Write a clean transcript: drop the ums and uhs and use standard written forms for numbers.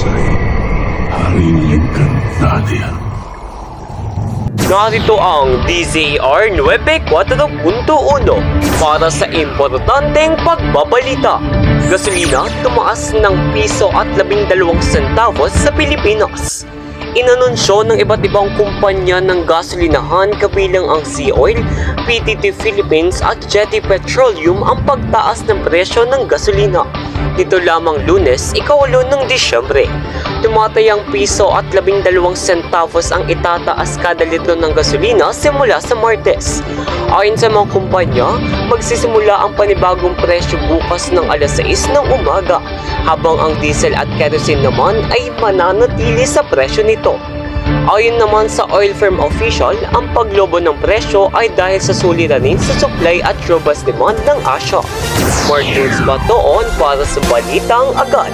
ay hariling natin. Narito ang DZR 9.4.1 para sa importanteng pagbabalita. Gasolina tumaas ng piso at 12 centavos sa Pilipinas. Inanunsyo ng iba't ibang kumpanya ng gasolinahan kabilang ang Sea Oil, PTT Philippines at Jetty Petroleum ang pagtaas ng presyo ng gasolina. Dito lamang Lunes, 8 ng Disyembre. Tumatayang piso at 12 centavos ang itataas kada litro ng gasolina simula sa Martes. Ayon sa mga kumpanya, magsisimula ang panibagong presyo bukas ng alas 6 ng umaga, habang ang diesel at kerosene naman ay mananatili sa presyo nito. Ayon naman sa oil firm official, ang paglobo ng presyo ay dahil sa suliranin sa supply at robust demand ng Asia. More news ba doon para sa Balitang Agad?